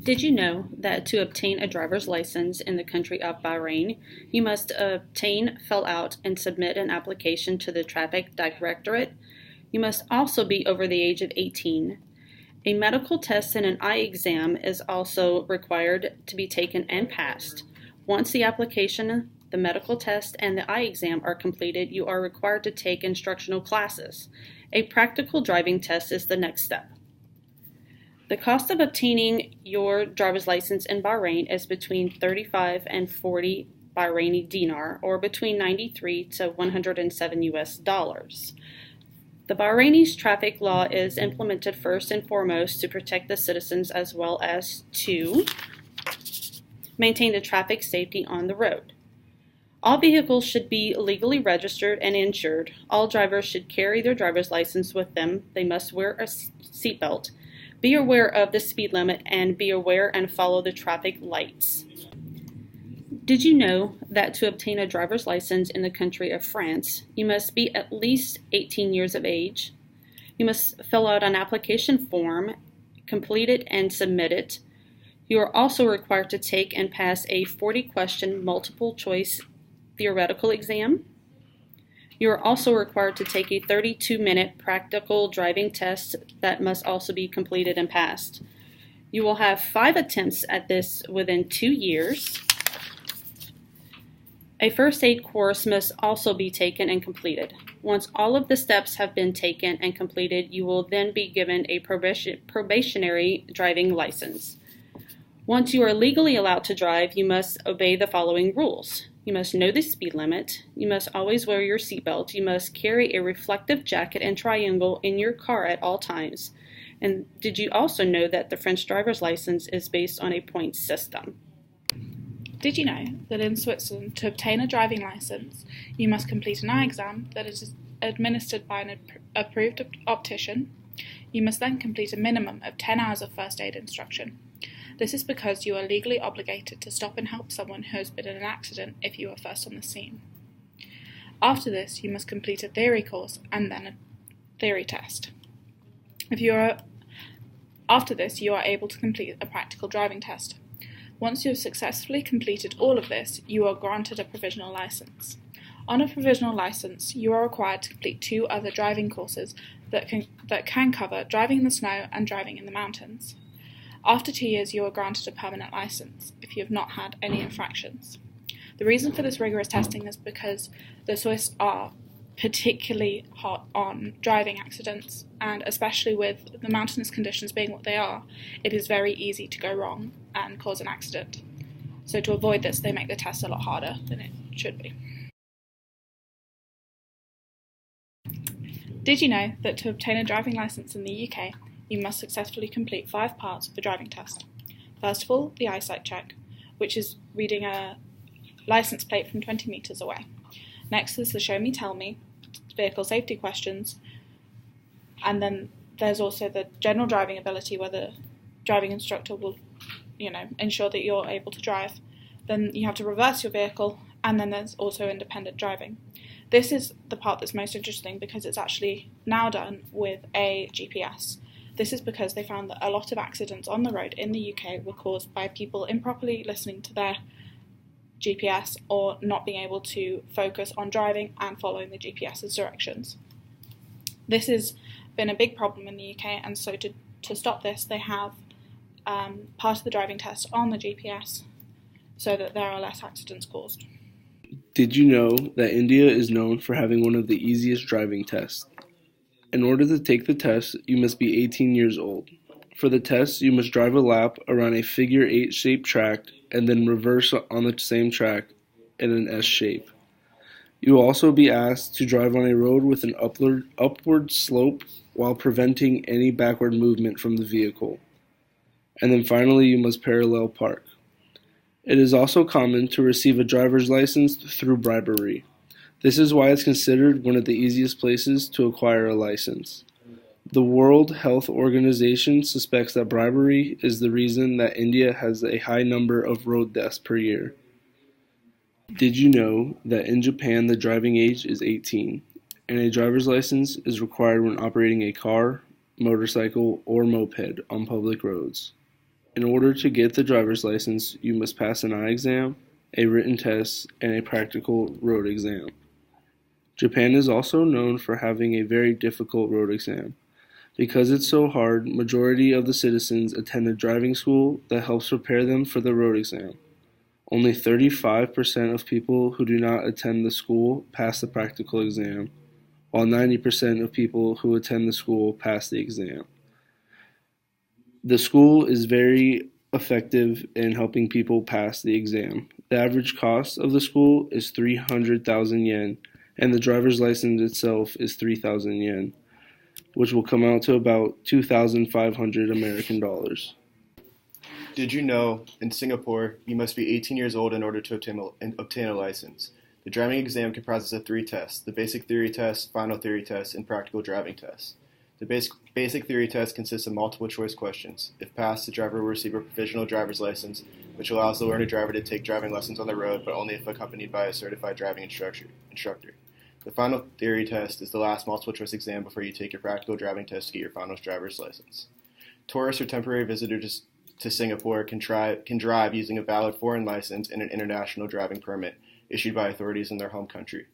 Did you know that to obtain a driver's license in the country of Bahrain, you must obtain, fill out, and submit an application to the Traffic Directorate? You must also be over the age of 18. A medical test and an eye exam is also required to be taken and passed. Once the application, the medical test, and the eye exam are completed, you are required to take instructional classes. A practical driving test is the next step. The cost of obtaining your driver's license in Bahrain is between 35 and 40 Bahraini dinar, or between 93 to 107 US dollars. The Bahraini's traffic law is implemented first and foremost to protect the citizens as well as to maintain the traffic safety on the road. All vehicles should be legally registered and insured. All drivers should carry their driver's license with them. They must wear a seatbelt. Be aware of the speed limit and be aware and follow the traffic lights. Did you know that to obtain a driver's license in the country of France, you must be at least 18 years of age? You must fill out an application form, complete it, and submit it. You are also required to take and pass a 40-question multiple-choice theoretical exam. You are also required to take a 32-minute practical driving test that must also be completed and passed. You will have 5 attempts at this within 2 years. A first aid course must also be taken and completed. Once all of the steps have been taken and completed, you will then be given a probationary driving license. Once you are legally allowed to drive, you must obey the following rules. You must know the speed limit. You must always wear your seatbelt. You must carry a reflective jacket and triangle in your car at all times. And did you also know that the French driver's license is based on a points system? Did you know that in Switzerland, to obtain a driving license, you must complete an eye exam that is administered by an approved optician? You must then complete a minimum of 10 hours of first aid instruction. This is because you are legally obligated to stop and help someone who has been in an accident if you are first on the scene. After this, you must complete a theory course and then a theory test. After this, you are able to complete a practical driving test. Once you have successfully completed all of this, you are granted a provisional license. On a provisional license, you are required to complete 2 other driving courses that can cover driving in the snow and driving in the mountains. After 2 years, you are granted a permanent license if you have not had any infractions. The reason for this rigorous testing is because the Swiss are particularly hot on driving accidents, and especially with the mountainous conditions being what they are, it is very easy to go wrong and cause an accident. So to avoid this, they make the test a lot harder than it should be. Did you know that to obtain a driving license in the UK, you must successfully complete 5 parts of the driving test? First of all, the eyesight check, which is reading a license plate from 20 metres away. Next is the show me, tell me, vehicle safety questions, and then there's also the general driving ability where the driving instructor will, ensure that you're able to drive. Then you have to reverse your vehicle, and then there's also independent driving. This is the part that's most interesting because it's actually now done with a GPS. This is because they found that a lot of accidents on the road in the UK were caused by people improperly listening to their GPS or not being able to focus on driving and following the GPS's directions. This has been a big problem in the UK, and so to stop this, they have part of the driving test on the GPS so that there are less accidents caused. Did you know that India is known for having one of the easiest driving tests? In order to take the test, you must be 18 years old. For the test, you must drive a lap around a figure 8 shaped track and then reverse on the same track in an S shape. You will also be asked to drive on a road with an upward slope while preventing any backward movement from the vehicle. And then finally, you must parallel park. It is also common to receive a driver's license through bribery. This is why it's considered one of the easiest places to acquire a license. The World Health Organization suspects that bribery is the reason that India has a high number of road deaths per year. Did you know that in Japan the driving age is 18, and a driver's license is required when operating a car, motorcycle, or moped on public roads? In order to get the driver's license, you must pass an eye exam, a written test, and a practical road exam. Japan is also known for having a very difficult road exam. Because it's so hard, majority of the citizens attend a driving school that helps prepare them for the road exam. Only 35% of people who do not attend the school pass the practical exam, while 90% of people who attend the school pass the exam. The school is very effective in helping people pass the exam. The average cost of the school is 300,000 yen, and the driver's license itself is 3,000 yen, which will come out to about 2,500 American dollars. Did you know, in Singapore, you must be 18 years old in order to obtain a license? The driving exam comprises of 3 tests: the basic theory test, final theory test, and practical driving test. The basic theory test consists of multiple choice questions. If passed, the driver will receive a provisional driver's license, which allows the learner driver to take driving lessons on the road, but only if accompanied by a certified driving instructor. The final theory test is the last multiple choice exam before you take your practical driving test to get your final driver's license. Tourists or temporary visitors to Singapore can drive using a valid foreign license and an international driving permit issued by authorities in their home country.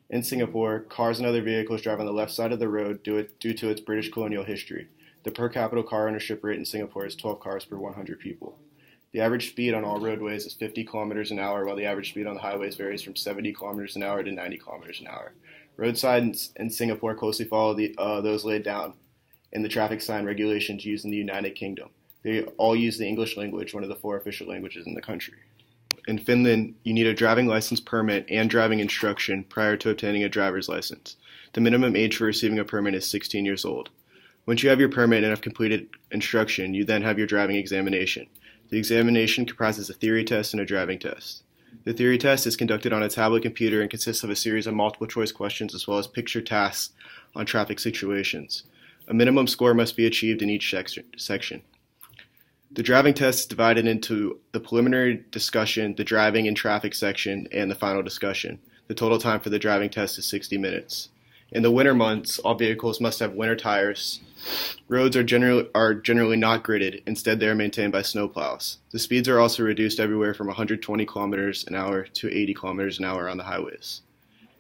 In Singapore, cars and other vehicles drive on the left side of the road due to its British colonial history. The per capita car ownership rate in Singapore is 12 cars per 100 people. The average speed on all roadways is 50 kilometers an hour, while the average speed on the highways varies from 70 kilometers an hour to 90 kilometers an hour. Road signs in Singapore closely follow those laid down in the traffic sign regulations used in the United Kingdom. They all use the English language, one of the 4 official languages in the country. In Finland, you need a driving license permit and driving instruction prior to obtaining a driver's license. The minimum age for receiving a permit is 16 years old. Once you have your permit and have completed instruction, you then have your driving examination. The examination comprises a theory test and a driving test. The theory test is conducted on a tablet computer and consists of a series of multiple choice questions as well as picture tasks on traffic situations. A minimum score must be achieved in each section. The driving test is divided into the preliminary discussion, the driving and traffic section, and the final discussion. The total time for the driving test is 60 minutes. In the winter months, all vehicles must have winter tires. Roads are generally not gridded. Instead, they are maintained by snowplows. The speeds are also reduced everywhere from 120 kilometers an hour to 80 kilometers an hour on the highways.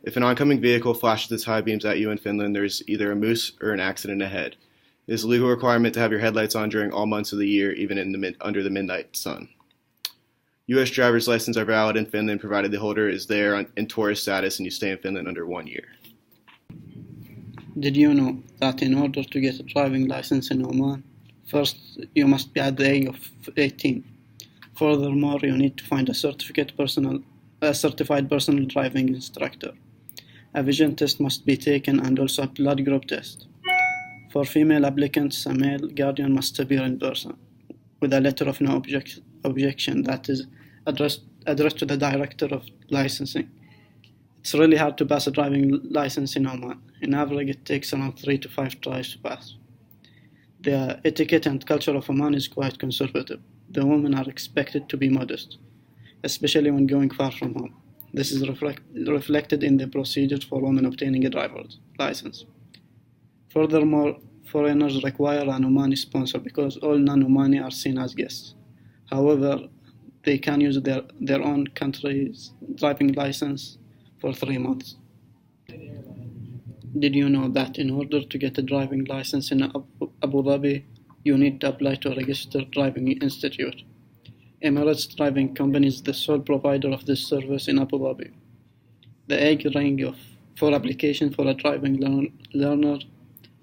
If an oncoming vehicle flashes its high beams at you in Finland, there is either a moose or an accident ahead. It is a legal requirement to have your headlights on during all months of the year, even under the midnight sun. U.S. driver's licenses are valid in Finland provided the holder is there in tourist status and you stay in Finland under 1 year. Did you know that in order to get a driving license in Oman, first you must be at the age of 18. Furthermore, you need to find a certified personal driving instructor. A vision test must be taken and also a blood group test. For female applicants, a male guardian must appear in person with a letter of no objection that is addressed to the director of licensing. It's really hard to pass a driving license in Oman. In average, it takes around 3 to 5 tries to pass. The etiquette and culture of Oman is quite conservative. The women are expected to be modest, especially when going far from home. This is reflected in the procedures for women obtaining a driver's license. Furthermore, foreigners require an Omani sponsor because all non-Omani are seen as guests. However, they can use their own country's driving license for 3 months. Did you know that in order to get a driving license in Abu Dhabi, you need to apply to a registered driving institute? Emirates Driving Company is the sole provider of this service in Abu Dhabi. The age range for application for a driving learner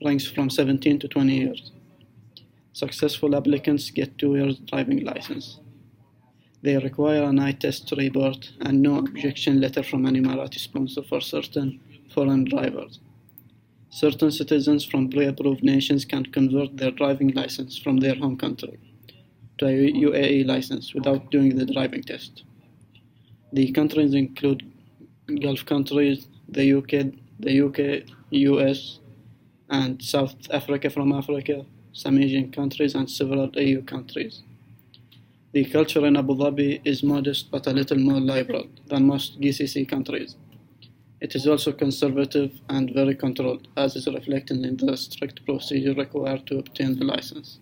ranges from 17 to 20 years. Successful applicants get 2 years driving license. They require an eye test report and no objection letter from an Emirati sponsor for certain foreign drivers. Certain citizens from pre-approved nations can convert their driving license from their home country to a UAE license without doing the driving test. The countries include Gulf countries, the UK, US, and South Africa from Africa, some Asian countries, and several EU countries. The culture in Abu Dhabi is modest but a little more liberal than most GCC countries. It is also conservative and very controlled, as is reflected in the strict procedure required to obtain the license.